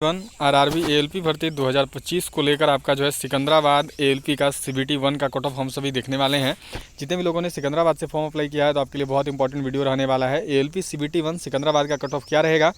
One RRB ALP भर्ती 2025 को लेकर आपका जो है सिकंदराबाद एएलपी का सीबीटी 1 का कट ऑफ हम सभी देखने वाले हैं। जितने भी लोगों ने सिकंदराबाद से फॉर्म अप्लाई किया है तो आपके लिए बहुत इंपॉर्टेंट वीडियो रहने वाला है। एएलपी सीबीटी 1 सिकंदराबाद का कट ऑफ क्या रहेगा,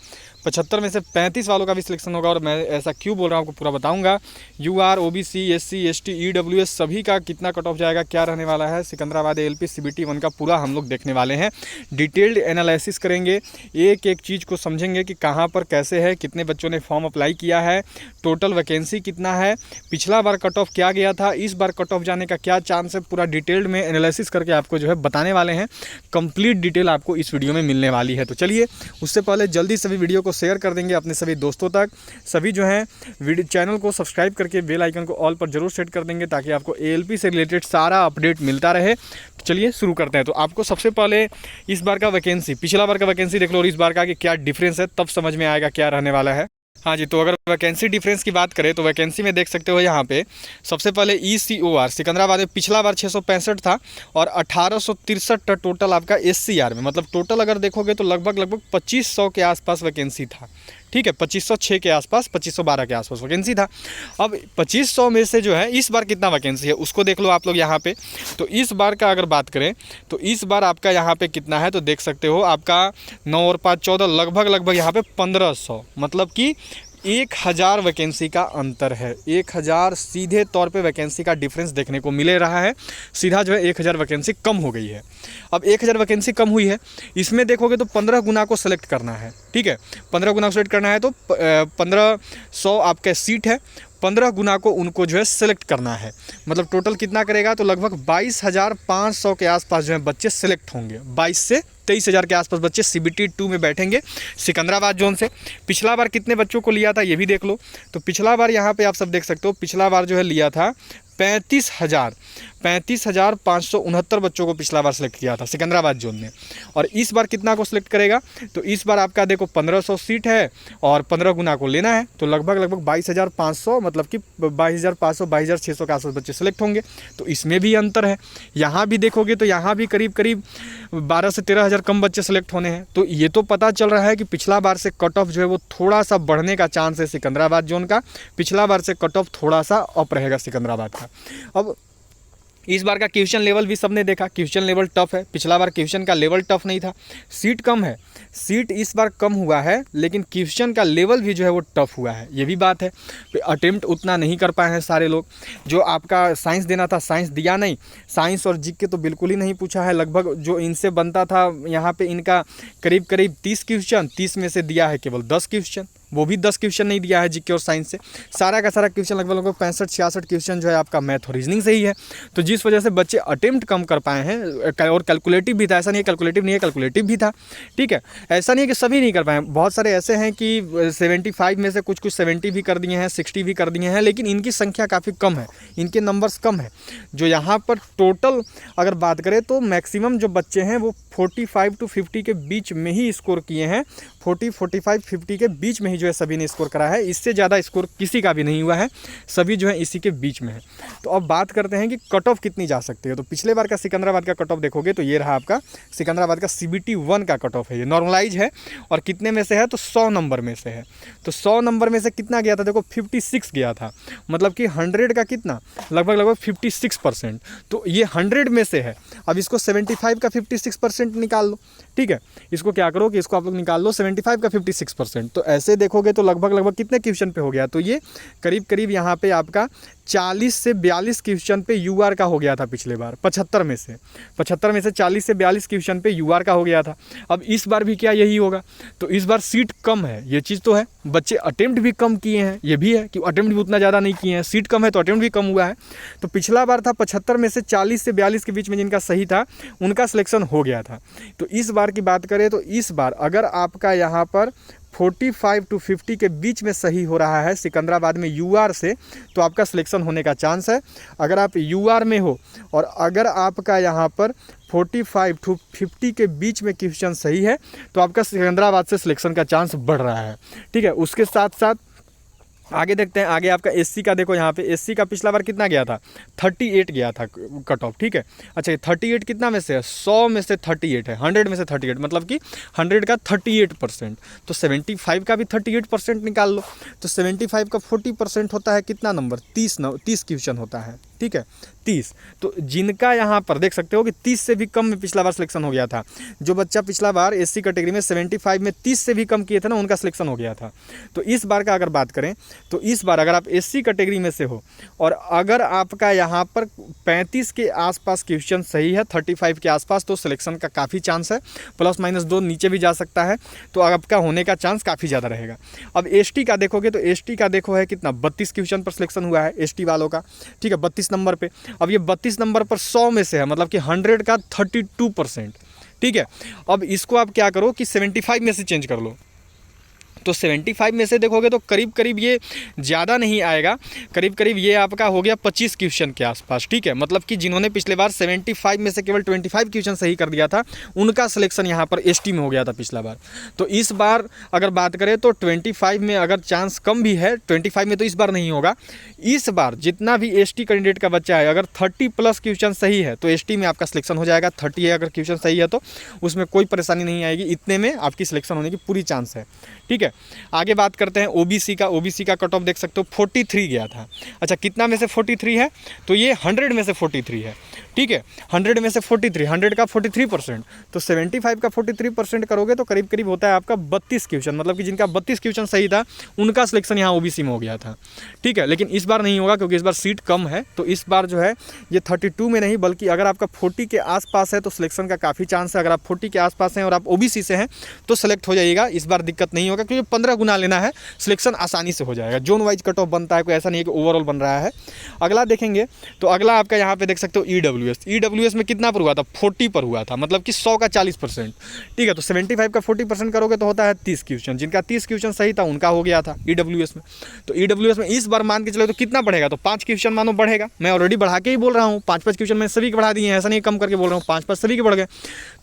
75 में से 35 वालों का भी सिलेक्शन होगा। और मैं ऐसा क्यों बोल रहा हूँ आपको पूरा बताऊँगा। UR, OBC, SC, ST, EWS सभी का कितना कट ऑफ जाएगा, क्या रहने वाला है, सिकंदराबाद एएलपी सीबीटी 1 का पूरा हम लोग देखने वाले हैं। डिटेल्ड एनालिसिस करेंगे, एक एक चीज़ को समझेंगे कि कहाँ पर कैसे है, कितने बच्चों ने फॉर्म अप्लाई किया है, टोटल वैकेंसी कितना है, पिछला बार कट ऑफ क्या गया था, इस बार कट ऑफ जाने का क्या चांस है, पूरा डिटेल्ड में एनालिसिस करके आपको जो है बताने वाले हैं। कंप्लीट डिटेल आपको इस वीडियो में मिलने वाली है। तो चलिए, उससे पहले जल्दी सभी वीडियो को शेयर कर देंगे अपने सभी दोस्तों तक। सभी जो है वीडियो चैनल को सब्सक्राइब करके बेल आइकन को ऑल पर जरूर सेट कर देंगे ताकि आपको एएलपी से रिलेटेड सारा अपडेट मिलता रहे। तो चलिए शुरू करते हैं। तो आपको सबसे पहले इस बार का वैकेंसी, पिछला बार का वैकेंसी देख लो और इस बार का कि क्या डिफरेंस है, तब समझ में आएगा क्या रहने वाला है। हाँ जी, तो अगर वैकेंसी डिफरेंस की बात करें तो वैकेंसी में देख सकते हो यहाँ पे सबसे पहले ECOR सिकंदराबाद में पिछला बार 665 था और 1863 टोटल आपका SCR में, मतलब टोटल अगर देखोगे तो लगभग 2500 के आसपास वैकेंसी था। ठीक है, 2506 के आसपास, 2512 के आसपास वैकेंसी था। अब 2500 में से जो है इस बार कितना वैकेंसी है उसको देख लो आप लोग यहाँ पे। तो इस बार का अगर बात करें तो इस बार आपका यहाँ पे कितना है तो देख सकते हो आपका 9 और 5 14, लगभग यहाँ पे 1500, मतलब कि 1000 वैकेंसी का अंतर है। 1000 सीधे तौर पे वैकेंसी का डिफरेंस देखने को मिले रहा है। सीधा जो है 1000 वैकेंसी कम हो गई है। अब 1000 वैकेंसी कम हुई है, इसमें देखोगे तो 15 गुना को सेलेक्ट करना है। ठीक है, 15 गुना को सेलेक्ट करना है तो 1500 आपका सीट है, 15 गुना को उनको जो है सेलेक्ट करना है। मतलब टोटल कितना करेगा तो लगभग 22,500 के आसपास जो है बच्चे सेलेक्ट होंगे। 22 से 23,000 के आसपास बच्चे CBT 2 में बैठेंगे सिकंदराबाद जोन से। पिछला बार कितने बच्चों को लिया था ये भी देख लो। तो पिछला बार यहाँ पे आप सब देख सकते हो, पिछला बार जो है लिया था 35,569 बच्चों को पिछला बार सेलेक्ट किया था सिकंदराबाद जोन में। और इस बार कितना को सिलेक्ट करेगा तो इस बार आपका देखो 1500 सीट है और 15 गुना को लेना है तो लगभग 22,500, मतलब कि 22,500 22,600 के आसपास बच्चे सेलेक्ट होंगे। तो इसमें भी अंतर है। यहाँ भी देखोगे तो यहाँ भी करीब 12 से 13,000 कम बच्चे सेलेक्ट होने हैं। तो ये तो पता चल रहा है कि पिछला बार से कट ऑफ जो है वो थोड़ा सा बढ़ने का चांस है सिकंदराबाद जोन का। पिछला बार से कट ऑफ थोड़ा सा अप रहेगा सिकंदराबाद का। अब इस बार का क्वेश्चन लेवल भी सबने देखा, क्वेश्चन लेवल टफ है। पिछला बार क्वेश्चन का लेवल टफ नहीं था। सीट कम है, सीट इस बार कम हुआ है, लेकिन क्वेश्चन का लेवल भी जो है वो टफ हुआ है। ये भी बात है, अटेम्प्ट उतना नहीं कर पाए हैं सारे लोग। जो आपका साइंस देना था साइंस दिया नहीं, साइंस और जीके तो बिल्कुल ही नहीं पूछा है। लगभग जो इनसे बनता था यहाँ पे इनका करीब 30 क्वेश्चन, 30 में से दिया है केवल 10 क्वेश्चन, वो भी 10 क्वेश्चन नहीं दिया है जीके और साइंस से। सारा का सारा क्वेश्चन लगभग 65-66 क्वेश्चन जो है आपका मैथ और रीजनिंग से ही है। तो जिस वजह से बच्चे अटेम्प्ट कम कर पाए हैं। और कैलकुलेटिव भी था, ऐसा नहीं है कैलकुलेटिव नहीं है, कैलकुलेटिव भी था। ठीक है, ऐसा नहीं है कि सभी नहीं कर पाए। बहुत सारे ऐसे हैं कि 75 में से कुछ 70 भी कर दिए हैं, 60 भी कर दिए हैं, लेकिन इनकी संख्या काफ़ी कम है, इनके नंबर्स कम है। जो यहाँ पर टोटल अगर बात करें तो मैक्सिमम जो बच्चे हैं वो 45 to 50 के बीच में ही स्कोर किए हैं। 40, 45, 50 के बीच में ही जो है सभी ने स्कोर करा है। इससे ज़्यादा स्कोर किसी का भी नहीं हुआ है, सभी जो है इसी के बीच में है। तो अब बात करते हैं कि कट ऑफ कितनी जा सकती है। तो पिछले बार का सिकंदराबाद का कट ऑफ देखोगे तो ये रहा आपका सिकंदराबाद का CBT 1 का कट ऑफ है। ये नॉर्मलाइज है और कितने में से है तो 100 नंबर में से है। तो 100 नंबर में से कितना गया था देखो, 56 गया था, मतलब कि 100 का कितना, लगभग 56%। तो ये 100 में से है। अब इसको 75 का 56% निकाल लो। ठीक है, इसको क्या करो कि इसको आप लोग निकाल लो 75 का 56%। तो ऐसे देखोगे तो लगभग कितने क्वेश्चन पे हो गया, तो ये करीब यहाँ पे आपका 40 से 42 क्वेश्चन पे UR का हो गया था पिछले बार। 75 में से 40 से 42 क्वेश्चन पे UR का हो गया था। अब इस बार भी क्या यही होगा। तो इस बार सीट कम है, ये चीज़ तो है। बच्चे अटेम्प्ट भी कम किए हैं, ये भी है कि अटेम्प्ट भी उतना ज़्यादा नहीं किए हैं। सीट कम है तो अटेम्प्ट भी कम हुआ है। तो पिछला बार था 75 में से 40 से 42 के बीच में जिनका सही था उनका सिलेक्शन हो गया था। तो इस बार की बात करें तो इस बार अगर आपका यहाँ पर 45 to 50 के बीच में सही हो रहा है सिकंदराबाद में UR से, तो आपका सिलेक्शन होने का चांस है। अगर आप UR में हो और अगर आपका यहाँ पर 45 to 50 के बीच में क्वेश्चन सही है तो आपका सिकंदराबाद से सिलेक्शन का चांस बढ़ रहा है। ठीक है, उसके साथ साथ आगे देखते हैं, आगे आपका एससी का देखो, यहाँ पे एससी का पिछला बार कितना गया था, 38 गया था कट ऑफ, ठीक है। अच्छा, 38 कितना में से है, 100 में से 38 है, 100 में से 38, मतलब कि 100 का 38%, तो 75 का भी 38% निकाल लो। तो 75 का 40% होता है कितना नंबर, 30 क्वेश्चन होता है, ठीक है, 30। तो जिनका यहाँ पर देख सकते हो कि 30 से भी कम में पिछला बार सिलेक्शन हो गया था, जो बच्चा पिछला बार एससी कैटेगरी में 75 में 30 से भी कम किए थे ना, उनका सिलेक्शन हो गया था। तो इस बार का अगर बात करें तो इस बार अगर आप एससी कैटेगरी में से हो और अगर आपका यहाँ पर 35 के आसपास क्वेश्चन सही है, 35 के आसपास, तो सिलेक्शन का काफ़ी चांस है, ±2 नीचे भी जा सकता है, तो आपका होने का चांस काफ़ी ज़्यादा रहेगा। अब एसटी का देखोगे तो एसटी का देखो है कितना, 32 क्वेश्चन पर सिलेक्शन हुआ है एसटी वालों का, ठीक है, 32 नंबर पे। अब ये 32 नंबर पर 100 में से है, मतलब कि 100 का 32%, ठीक है। अब इसको आप क्या करो कि 75 में से चेंज कर लो, तो 75 में से देखोगे तो करीब करीब ये ज़्यादा नहीं आएगा, करीब करीब ये आपका हो गया 25 क्वेश्चन के आसपास, ठीक है। मतलब कि जिन्होंने पिछले बार 75 में से केवल 25 क्वेश्चन सही कर दिया था, उनका सिलेक्शन यहाँ पर एसटी में हो गया था पिछला बार। तो इस बार अगर बात करें तो 25 में अगर चांस कम भी है, 25 में तो इस बार नहीं होगा। इस बार जितना भी एसटी कैंडिडेट का बच्चा है, अगर 30+ क्वेश्चन सही है तो एसटी में आपका सिलेक्शन हो जाएगा। 30 है अगर क्वेश्चन सही है तो उसमें कोई परेशानी नहीं आएगी, इतने में आपकी सिलेक्शन होने की पूरी चांस है, ठीक है। आगे बात करते हैं ओबीसी का। ओबीसी का कट ऑफ देख सकते हो 43 गया था। अच्छा, कितना में से 43 है, तो ये 100 में से 43 है, ठीक है, 100 में से 43, 100 का 43%, तो 75 का 43% करोगे तो करीब करीब होता है आपका 32 क्वेश्चन, मतलब कि जिनका 32 क्वेश्चन सही था उनका सिलेक्शन यहाँ ओबीसी में हो गया था, ठीक है। लेकिन इस बार नहीं होगा क्योंकि इस बार सीट कम है, तो इस बार जो है ये 32 में नहीं, बल्कि अगर आपका 40 के आसपास है तो सिलेक्शन का काफ़ी चांस है। अगर आप 40 के आसपास हैं और आप ओबीसी से हैं तो सिलेक्ट हो जाइएगा, इस बार दिक्कत नहीं होगा, क्योंकि 15 गुना लेना है, सिलेक्शन आसानी से हो जाएगा। जोन वाइज कट ऑफ बनता है, कोई ऐसा नहीं है कि ओवरऑल बन रहा है। अगला देखेंगे तो अगला आपका यहाँ पे देख सकते हो ईडब्ल्यूएस में कितना पर हुआ था, 40 पर हुआ था, मतलब कि 100 का 40%, ठीक है। तो 75 का 40% करोगे तो होता है 30 क्वेश्चन, जिनका 30 क्वेश्चन सही था उनका हो गया था ईडब्ल्यूएस में। तो ईडब्ल्यूएस में इस बार मान के चलो तो कितना बढ़ेगा, तो 5 क्वेश्चन मानो बढ़ेगा। मैं ऑलरेडी बढ़ा के ही बोल रहा हूँ, 5-5 क्वेश्चन मैंने सभी के बढ़ा दिए हैं, ऐसा नहीं कम करके बोल रहा हूँ, 5-5 सभी के बढ़ गए,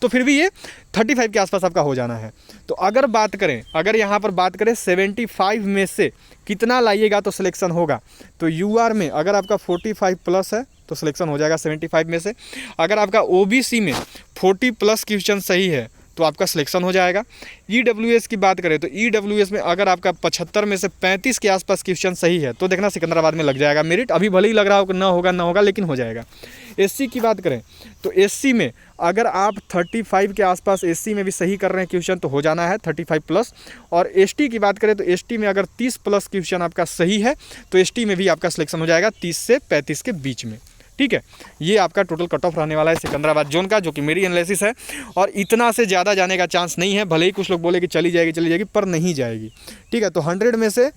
तो फिर भी ये 35 के आसपास आपका हो जाना है। तो अगर बात करें, अगर यहाँ पर बात करें 75 में से कितना लाइएगा तो सिलेक्शन होगा, तो यूआर में अगर आपका 45+ है तो सिलेक्शन हो जाएगा 75 में से। अगर आपका ओबीसी में 40+ क्वेश्चन सही है तो आपका सिलेक्शन हो जाएगा। ईडब्ल्यूएस की बात करें तो ईडब्ल्यूएस में अगर आपका 75 में से 35 के आसपास क्वेश्चन सही है तो देखना सिकंदराबाद में लग जाएगा मेरिट। अभी भले ही लग रहा हो कि ना होगा लेकिन हो जाएगा। एससी की बात करें तो एससी में अगर आप 35 के आसपास एससी में भी सही कर रहे हैं क्वेश्चन तो हो जाना है 35+। और एसटी की बात करें तो एसटी में अगर 30+ क्वेश्चन आपका सही है तो एसटी में भी आपका सिलेक्शन हो जाएगा 30 से 35 के बीच में, ठीक है। ये आपका टोटल कट ऑफ रहने वाला है सिकंदराबाद जोन का, जो कि मेरी एनालिसिस है, और इतना से ज़्यादा जाने का चांस नहीं है। भले ही कुछ लोग बोले कि चली जाएगी पर नहीं जाएगी, ठीक है। तो 100 में से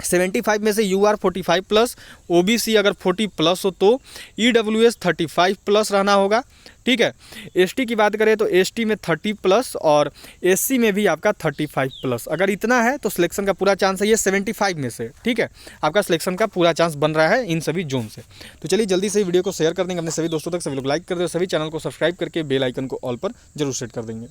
75 में से यूआर 45+, ओबीसी अगर 40+ हो तो ईडब्ल्यूएस 35+ रहना होगा, ठीक है। एसटी की बात करें तो एसटी में 30+ और एससी में भी आपका 35+। अगर इतना है तो सिलेक्शन का पूरा चांस है ये 75 में से, ठीक है। आपका सिलेक्शन का पूरा चांस बन रहा है इन सभी जोन से। तो चलिए जल्दी से वीडियो को शेयर कर देंगे अपने सभी दोस्तों तक, सभी लोग लाइक कर दें, सभी चैनल को सब्सक्राइब करके बेल आइकन को ऑल पर जरूर सेट कर देंगे।